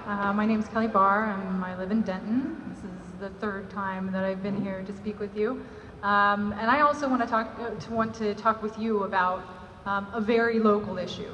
My name is Kelli Barr. I live in Denton. This is the third time that I've been here to speak with you. And I also want to talk with you about a very local issue,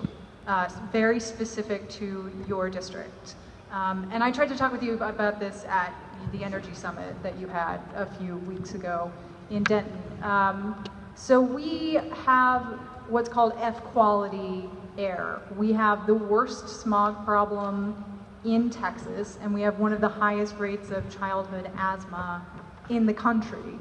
very specific to your district. And I tried to talk with you about this at the Energy Summit that you had a few weeks ago in Denton. So we have what's called F-quality air. We have the worst smog problem in Texas, and we have one of the highest rates of childhood asthma in the country.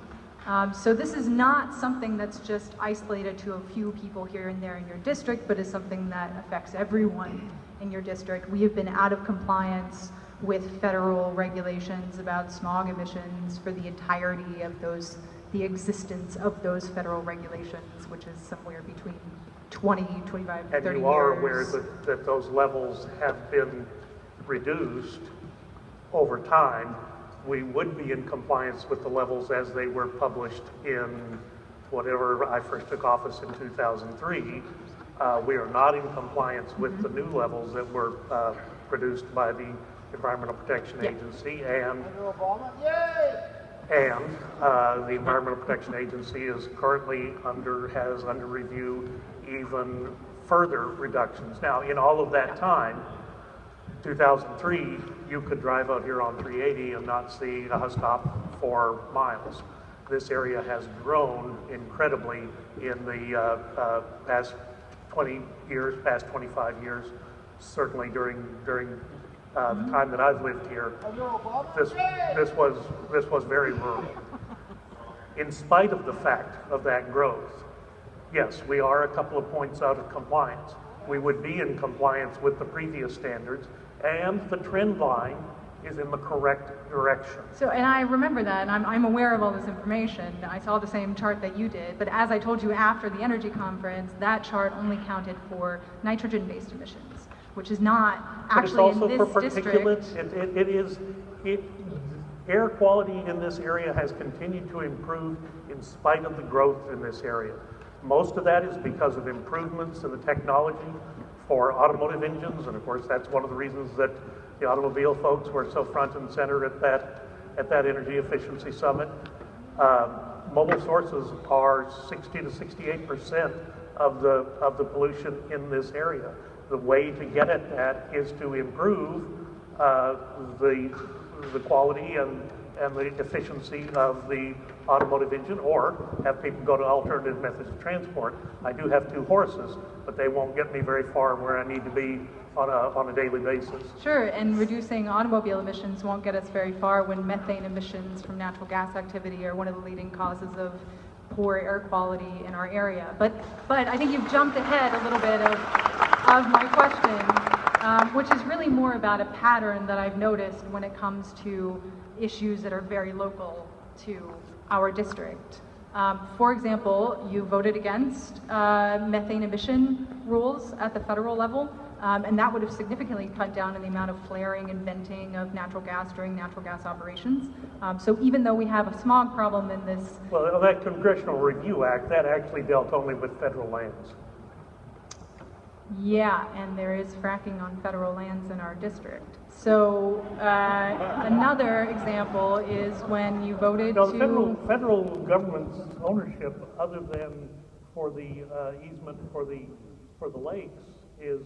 So this is not something that's just isolated to a few people here and there in your district, but is something that affects everyone in your district. We have been out of compliance with federal regulations about smog emissions for the entirety of the existence of those federal regulations, which is somewhere between 20, 25, 30 years. And you are aware that those levels have been reduced over time. We would be in compliance with the levels as they were published in whatever I first took office in 2003. We are not in compliance with the new levels that were produced by the Environmental Protection Agency, and the Environmental Protection Agency is currently has under review even further reductions. Now, in all of that time, 2003, you could drive out here on 380 and not see a stop for miles. This area has grown incredibly in the past 20 years, past 25 years, certainly during the time that I've lived here. This was very rural. In spite of the fact of that growth, yes, we are a couple of points out of compliance. We would be in compliance with the previous standards, and the trend line is in the correct direction. So, and I remember that, and I'm aware of all this information. I saw the same chart that you did, but as I told you after the energy conference, that chart only counted for nitrogen-based emissions, which is not actually in this particulates. Air quality in this area has continued to improve in spite of the growth in this area. Most of that is because of improvements in the technology for automotive engines, and of course that's one of the reasons that the automobile folks were so front and center at that energy efficiency summit. Mobile sources are 60 to 68% of the pollution in this area. The way to get at that is to improve the quality and the efficiency of the automotive engine, or have people go to alternative methods of transport. I do have 2 horses, but they won't get me very far where I need to be on a daily basis. Sure, and reducing automobile emissions won't get us very far when methane emissions from natural gas activity are one of the leading causes of poor air quality in our area. But I think you've jumped ahead a little bit of my question, which is really more about a pattern that I've noticed when it comes to issues that are very local to our district. For example, you voted against methane emission rules at the federal level, and that would have significantly cut down on the amount of flaring and venting of natural gas during natural gas operations. So even though we have a smog problem in this... Well, that Congressional Review Act, that actually dealt only with federal lands. Yeah, and there is fracking on federal lands in our district. So another example is when you voted to... The federal government's ownership, other than for the easement for the lakes, is,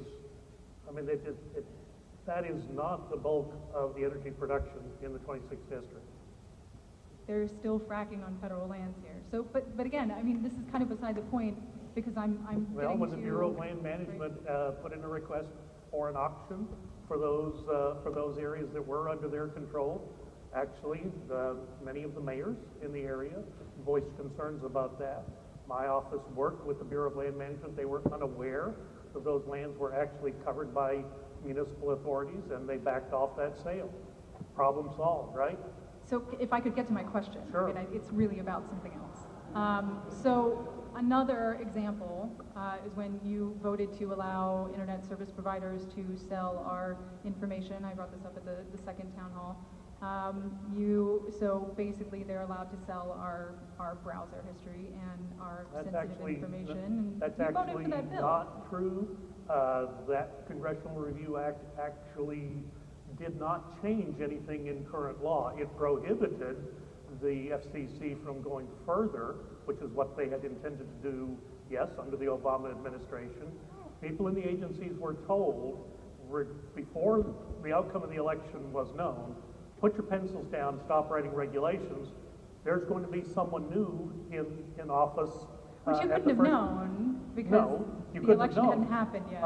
I mean, that is not the bulk of the energy production in the 26th district. There's still fracking on federal lands here. So, but again, I mean, this is kind of beside the point, because I'm well, when the Bureau of Land Management put in a request for an auction for those areas that were under their control, actually, many of the mayors in the area voiced concerns about that. My office worked with the Bureau of Land Management. They were unaware that those lands were actually covered by municipal authorities, and they backed off that sale. Problem solved, right? So if I could get to my question, sure. I mean, it's really about something else. So another example is when you voted to allow internet service providers to sell our information. I brought this up at the second town hall. So basically they're allowed to sell our browser history and our sensitive information. That's and actually for that bill. not true. That Congressional Review Act actually did not change anything in current law. It prohibited the FCC from going further, which is what they had intended to do, yes, under the Obama administration. People in the agencies were told, before the outcome of the election was known, put your pencils down, stop writing regulations. There's going to be someone new in office. Which you couldn't have known because the election hadn't happened yet.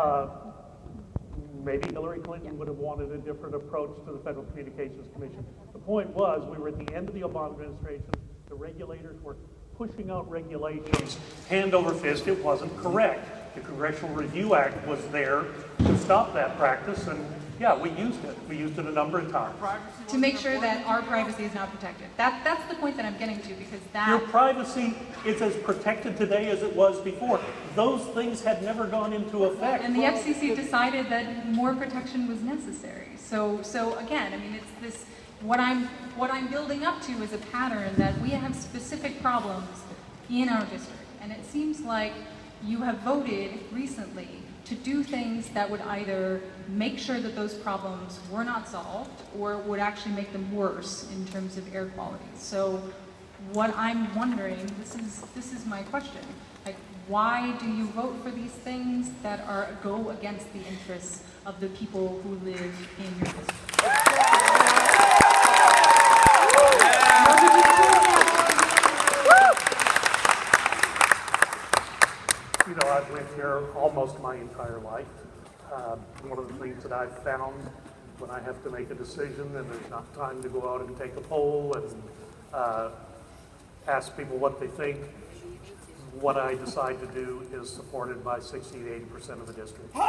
Maybe Hillary Clinton would have wanted a different approach to the Federal Communications Commission. The point was, we were at the end of the Obama administration. The regulators were pushing out regulations hand over fist. It wasn't correct. The Congressional Review Act was there to stop that practice, and yeah, we used it. We used it a number of times. To make sure that our privacy is not protected. That's the point that I'm getting to, because Your privacy is as protected today as it was before. Those things had never gone into effect. And the FCC decided that more protection was necessary. So again, I mean, it's this, what I'm building up to is a pattern that we have specific problems in our district. And it seems like you have voted recently to do things that would either make sure that those problems were not solved or would actually make them worse in terms of air quality. So what I'm wondering, this is my question, like, why do you vote for these things that go against the interests of the people who live in your district? You know, I've lived here almost my entire life. One of the things that I've found when I have to make a decision and there's not time to go out and take a poll and ask people what they think, what I decide to do is supported by 60 to 80% of the district. And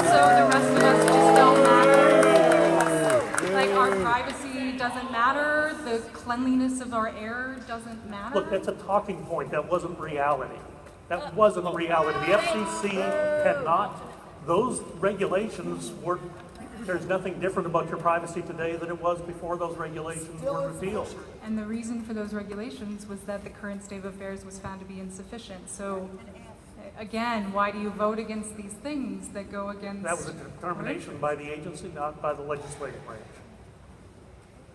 so the rest of us just don't matter? Like, our privacy doesn't matter? The cleanliness of our air doesn't matter? Look, that's a talking point. That wasn't reality. That wasn't reality. The FCC had not, those regulations were, there's nothing different about your privacy today than it was before those regulations were repealed. And the reason for those regulations was that the current state of affairs was found to be insufficient. So, again, why do you vote against these things that go against... That was a determination by the agency, not by the legislative branch.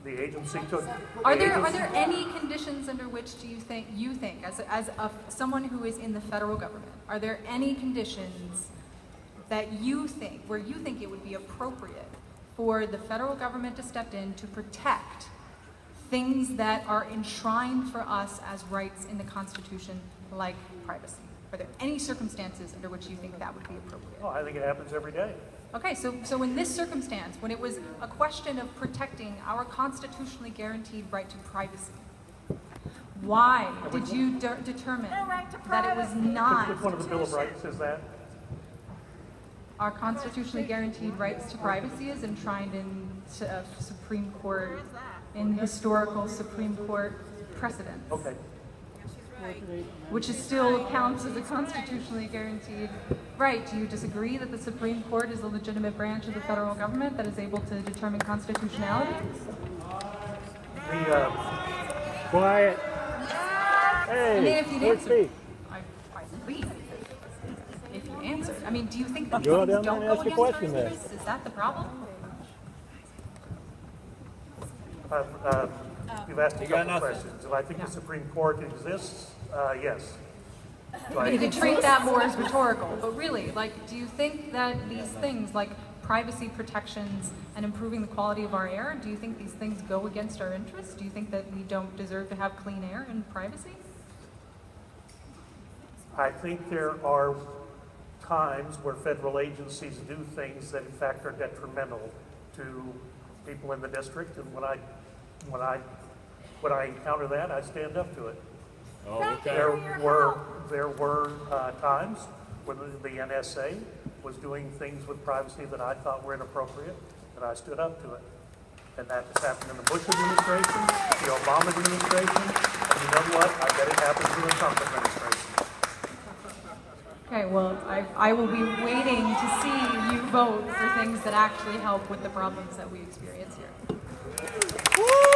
The agency took... Are there any conditions under which do you think, as someone who is in the federal government, are there any conditions that you think, where you think it would be appropriate for the federal government to step in to protect things that are enshrined for us as rights in the Constitution, like privacy? Are there any circumstances under which you think that would be appropriate? Oh, I think it happens every day. Okay, so in this circumstance, when it was a question of protecting our constitutionally guaranteed right to privacy, why did you determine that it was not... Which one of the Bill of Rights is that? Our constitutionally guaranteed rights to privacy is enshrined in Supreme Court, in historical Supreme Court precedents. Okay. Which is still counts as a constitutionally guaranteed right. Do you disagree that the Supreme Court is a legitimate branch of the federal government that is able to determine constitutionality? Quiet. Hey, I mean, if you'd answer, speak. I believe if you answered. I mean, do you think that Go things down don't there and go ask a against our question there. interests? Is that the problem? You've asked a couple questions. If I think the Supreme Court exists, yes. You could treat that more as rhetorical, but really, like, do you think that these things, like privacy protections and improving the quality of our air, do you think these things go against our interests? Do you think that we don't deserve to have clean air and privacy? I think there are times where federal agencies do things that in fact are detrimental to people in the district, and when I encounter that, I stand up to it. Oh, okay. There were times when the NSA was doing things with privacy that I thought were inappropriate, and I stood up to it. And that has happened in the Bush administration, the Obama administration, and you know what? I bet it happens in the Trump administration. Okay, well, I will be waiting to see you vote for things that actually help with the problems that we experience here. Woo!